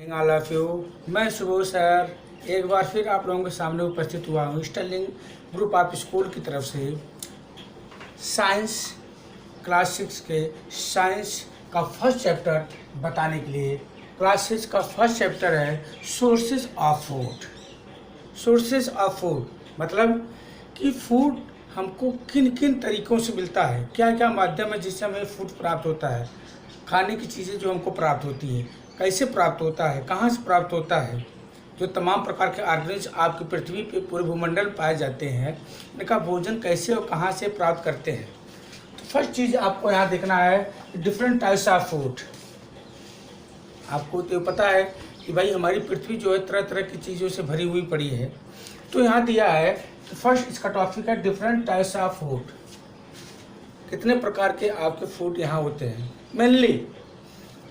All of you. मैं शुभ sir एक बार फिर आप लोगों के सामने उपस्थित हुआ हूँ स्टर्लिंग ग्रुप ऑफ स्कूल की तरफ से साइंस क्लास 6 के साइंस का फर्स्ट चैप्टर बताने के लिए। क्लास 6 का फर्स्ट चैप्टर है sources of food. Sources of food मतलब कि फूड हमको किन किन तरीक़ों से मिलता है, क्या क्या माध्यम है जिससे हमें फूड प्राप्त होता है, खाने की चीज़ें जो हमको प्राप्त होती है, कैसे प्राप्त होता है, कहाँ से प्राप्त होता है। जो तमाम प्रकार के ऑर्गेनिज्म आपकी पृथ्वी पे पूरे भूमंडल में पाए जाते हैं, इनका भोजन कैसे और कहाँ से प्राप्त करते हैं। तो फर्स्ट चीज़ आपको यहाँ देखना है डिफरेंट टाइप्स ऑफ फूड। आपको तो पता है कि भाई हमारी पृथ्वी जो है तरह तरह की चीज़ों से भरी हुई पड़ी है। तो यहाँ दिया है कि फर्स्ट इसका टॉपिक है डिफरेंट टाइप्स ऑफ फूड। कितने प्रकार के आपके फूड यहाँ होते हैं। मेनली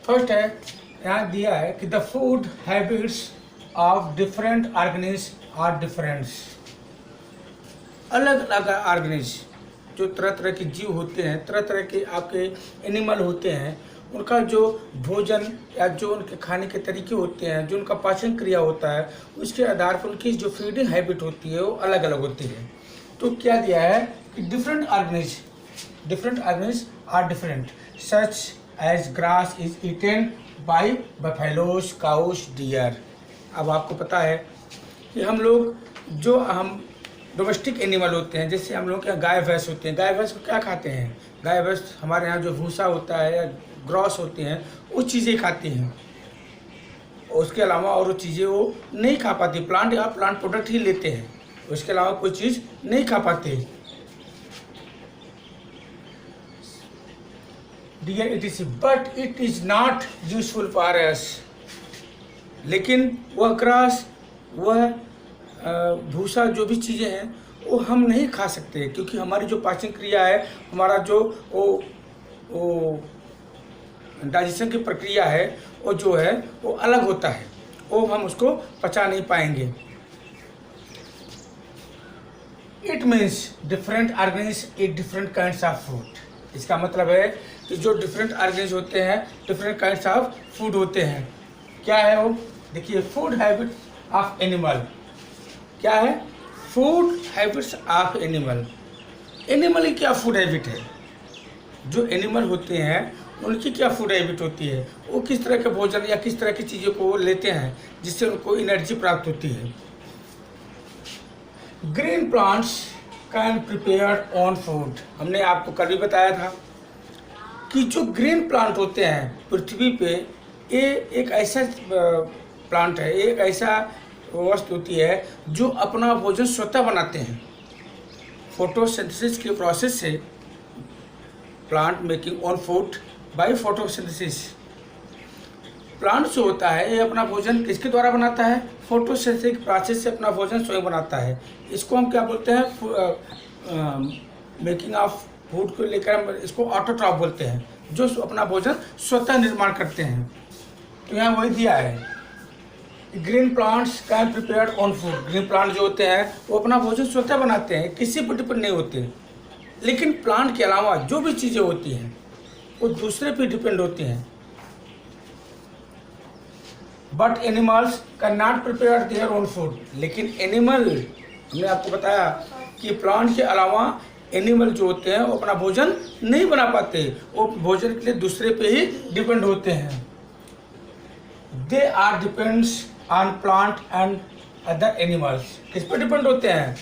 फर्स्ट है यहाँ दिया है कि the food habits of different organism are different. अलग अलग ऑर्गेनिज्म जो तरह तरह के जीव होते हैं, तरह तरह के आपके एनिमल होते हैं, उनका जो भोजन या जो उनके खाने के तरीके होते हैं, जो उनका पाचन क्रिया होता है, उसके आधार पर उनकी जो फीडिंग हैबिट होती है वो अलग अलग होती है। तो क्या दिया है कि different organism are different such as grass is eaten by buffaloes, cows, deer. अब आपको पता है कि हम डोमेस्टिक एनिमल होते हैं, जैसे हम लोग के यहाँ गाय भैंस होते हैं। गाय भैंस को क्या खाते हैं? गाय भैंस हमारे यहाँ जो भूसा होता है या ग्रॉस होते हैं वो चीज़ें खाती हैं। उसके अलावा और वो चीज़ें वो नहीं खा पाती। प्लांट या प्लांट प्रोडक्ट ही लेते हैं, उसके अलावा कोई चीज़ नहीं खा पाते। Deer it is but it is not useful for us. लेकिन वह ग्रास, वह भूसा, जो भी चीज़ें हैं वो हम नहीं खा सकते, क्योंकि हमारी जो पाचन क्रिया है, हमारा जो वो डाइजेशन की प्रक्रिया है वो जो है वो अलग होता है, वो हम उसको पचा नहीं पाएंगे। It means different organism eat different kinds of food. इसका मतलब है कि जो डिफरेंट ऑर्गेनिज्म होते हैं डिफरेंट काइंड्स ऑफ फूड होते हैं। क्या है वो? देखिए, फूड हैबिट ऑफ एनिमल। क्या है? Food habits of animal. Animal की क्या फूड हैबिट है? जो एनिमल होते हैं उनकी क्या फूड हैबिट होती है, वो किस तरह के भोजन या किस तरह की चीज़ों को लेते हैं जिससे उनको एनर्जी प्राप्त होती है। Green plants can prepare on food. हमने आपको कल भी बताया था कि जो ग्रीन प्लांट होते हैं पृथ्वी पे, ये एक ऐसा प्लांट है, एक ऐसा वस्तु होती है जो अपना भोजन स्वतः बनाते हैं। फोटोसिंथेसिस के प्रोसेस से plant making on food by photosynthesis. Plant जो होता है ये अपना भोजन किसके द्वारा बनाता है? फोटोसिंथेसिस प्रोसेस से अपना भोजन स्वयं बनाता है। इसको हम क्या बोलते हैं? मेकिंग ऑफ फूड को लेकर हम इसको ऑटोट्रॉफ बोलते हैं, जो अपना भोजन स्वतः निर्माण करते हैं। तो यहाँ वही दिया है, green plants can prepare on food. Green plant जो होते हैं वो अपना भोजन स्वतः बनाते हैं, किसी पर डिपेंड नहीं होते। लेकिन प्लांट के अलावा जो भी चीज़ें होती हैं वो दूसरे पे डिपेंड होती हैं। But animals can not prepare their own food. लेकिन एनिमल, हमने आपको बताया कि प्लांट के अलावा एनिमल जो होते हैं वो अपना भोजन नहीं बना पाते, वो भोजन के लिए दूसरे पे ही डिपेंड होते हैं। They are depends on plant and other animals. किस पर डिपेंड होते हैं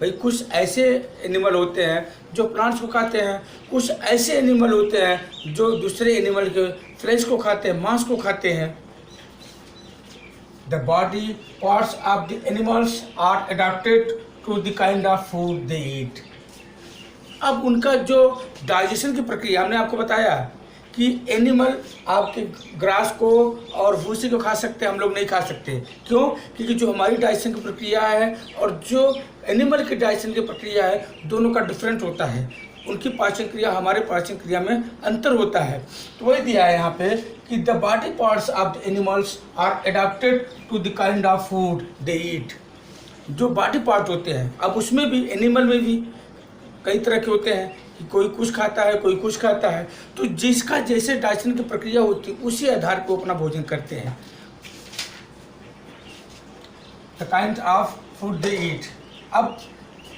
भाई? कुछ ऐसे एनिमल होते हैं जो प्लांट्स को खाते हैं, कुछ ऐसे एनिमल होते हैं जो दूसरे एनिमल के फ्लेश को खाते हैं, मांस को खाते हैं। The body parts of the animals are adapted to the kind of food they eat. अब उनका जो डाइजेशन की प्रक्रिया, हमने आपको बताया कि एनिमल आपके ग्रास को और भूसे को खा सकते हैं, हम लोग नहीं खा सकते। क्यों? क्योंकि जो हमारी डाइजेशन की प्रक्रिया है और जो एनिमल की डाइजेशन की प्रक्रिया है, दोनों का डिफरेंट होता है। उनकी पाचन क्रिया, हमारे पाचन क्रिया में अंतर होता है। तो वही दिया है यहाँ पे कि the body parts of the animals are adapted to the kind of food they eat. जो बॉडी पार्ट होते हैं, अब उसमें भी एनिमल में भी कई तरह के होते हैं। कि कोई कुछ खाता है, कोई कुछ खाता है, तो जिसका जैसे डाइजेशन की प्रक्रिया होती है उसी आधार पर वो अपना भोजन करते हैं। The kind of food they eat. अब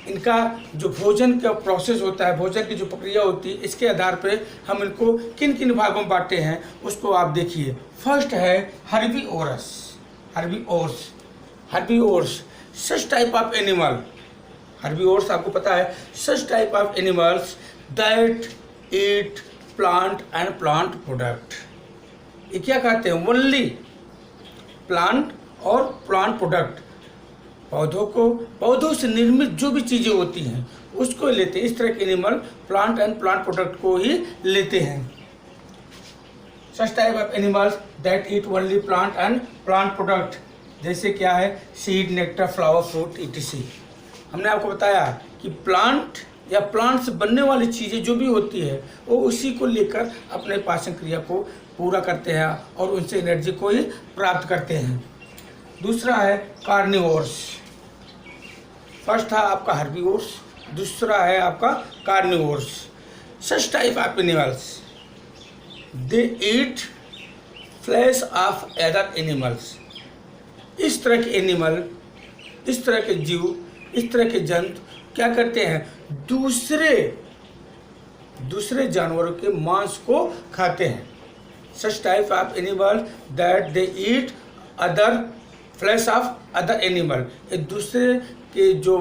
इनका जो भोजन का प्रोसेस होता है, भोजन की जो प्रक्रिया होती है, इसके आधार पे हम इनको किन किन भागों में बांटते हैं उसको आप देखिए। फर्स्ट है herbivorous. Herbivorous such type of animal. Herbivorous आपको पता है, such type of animals that eat plant and plant product. ये क्या कहते हैं? ओनली प्लांट और प्लांट प्रोडक्ट, पौधों से निर्मित जो भी चीज़ें होती हैं उसको लेते हैं। इस तरह के animal plant and plant product को ही लेते हैं। सच type of animals that eat only plant and plant product, जैसे क्या है? Seed, nectar, flower, fruit etc। हमने आपको बताया कि प्लांट या प्लांट से बनने वाली चीज़ें जो भी होती है वो उसी को लेकर अपने पाचन क्रिया को पूरा करते हैं और उनसे एनर्जी को ही प्राप्त करते हैं। दूसरा है कार्निवोर्स। फर्स्ट था आपका हर्बीवोर्स, दूसरा है आपका carnivores. Such type of animals they eat flash of other animals. इस तरह के एनिमल, इस तरह के जीव, इस तरह के जंतु क्या करते हैं? दूसरे जानवरों के मांस को खाते हैं। सच type of animal that they eat other flash of other animal. एक दूसरे के जो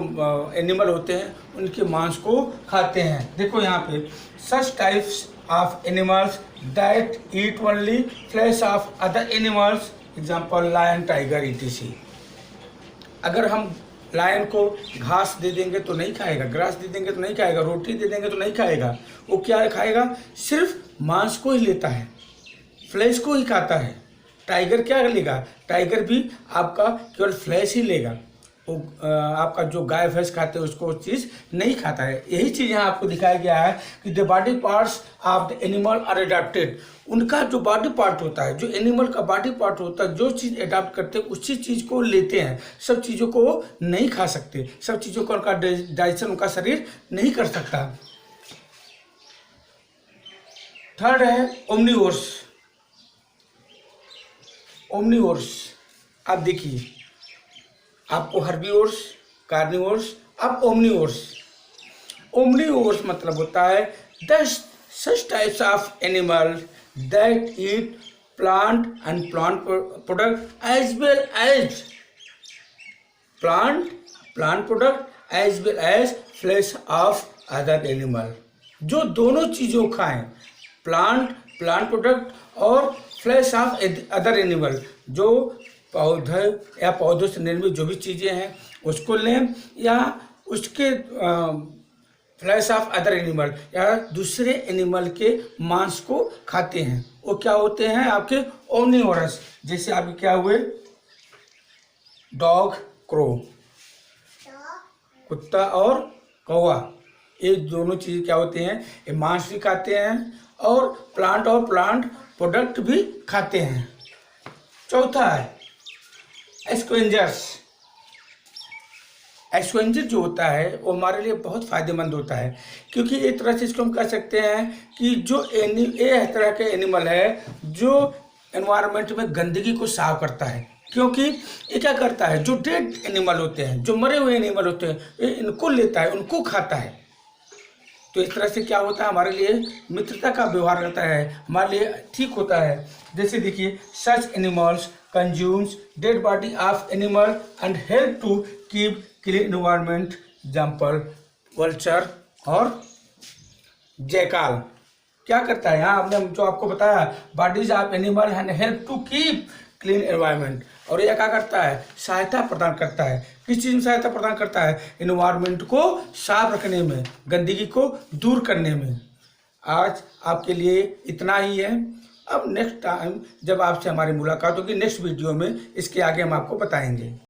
एनिमल होते हैं उनके मांस को खाते हैं। देखो यहाँ पे, such types of animals that eat only flesh of other animals, example lion, tiger etc। अगर हम लायन को घास दे देंगे तो नहीं खाएगा, ग्रास दे देंगे तो नहीं खाएगा, रोटी दे देंगे तो नहीं खाएगा। वो क्या खाएगा? सिर्फ मांस को ही लेता है, फ्लैश को ही खाता है। टाइगर क्या लेगा? टाइगर भी आपका केवल फ्लैश ही लेगा। वो आपका जो गाय भैंस खाते हैं उसको चीज़ नहीं खाता है। यही चीज़ यहाँ आपको दिखाया गया है कि the body parts of the animal are adapted. उनका जो बॉडी पार्ट होता है, जो एनिमल का बॉडी पार्ट होता है, जो चीज़ अडाप्ट करते हैं उसी चीज़ को लेते हैं। सब चीज़ों को नहीं खा सकते, सब चीज़ों का उनका डाइजेशन उनका शरीर नहीं कर सकता। थर्ड है ओमनिवोर्स। ओमनिवोर्स आप देखिए, आपको हर्बीवोर्स, कार्निवोर्स, अब ओमनिवोर्स। ओमनिवोर्स मतलब होता है such types of animal that eat plant and plant product as well as plant product as well as flesh of other animal. जो दोनों चीज़ों खाएं, प्लांट प्रोडक्ट और फ्लैश ऑफ अदर एनिमल, जो पौधे या पौधों से निर्मित जो भी चीज़ें हैं उसको लें, या उसके फ्लैश ऑफ अदर एनिमल या दूसरे एनिमल के मांस को खाते हैं, वो क्या होते हैं? आपके ओमनिवोरस। जैसे आपके क्या हुए? डॉग, क्रो, कुत्ता और कौवा, ये दोनों चीज़ क्या होते हैं? ये मांस भी खाते हैं और प्लांट प्रोडक्ट भी खाते हैं। चौथा है स्क्वेंजर्स। स्क्वेंजर जो होता है वो हमारे लिए बहुत फ़ायदेमंद होता है, क्योंकि एक तरह से इसको हम कह सकते हैं कि जो ये तरह के एनिमल है जो एनवायरनमेंट में गंदगी को साफ करता है। क्योंकि ये क्या करता है? जो डेड एनिमल होते हैं, जो मरे हुए एनिमल होते हैं, ये इनको लेता है, उनको खाता है। तो इस तरह से क्या होता है? हमारे लिए मित्रता का व्यवहार करता है, हमारे लिए ठीक होता है। जैसे देखिए, such animals consumes dead body of animal and help to keep clean environment, example vulture और जैकाल। क्या करता है? यहाँ हमने जो आपको बताया, bodies of animal and help to keep clean environment, और यह क्या करता है? सहायता प्रदान करता है। किस चीज़ में सहायता प्रदान करता है? एनवायरनमेंट को साफ रखने में, गंदगी को दूर करने में। आज आपके लिए इतना ही है। अब नेक्स्ट टाइम जब आपसे हमारी मुलाकात होगी नेक्स्ट वीडियो में, इसके आगे हम आपको बताएंगे।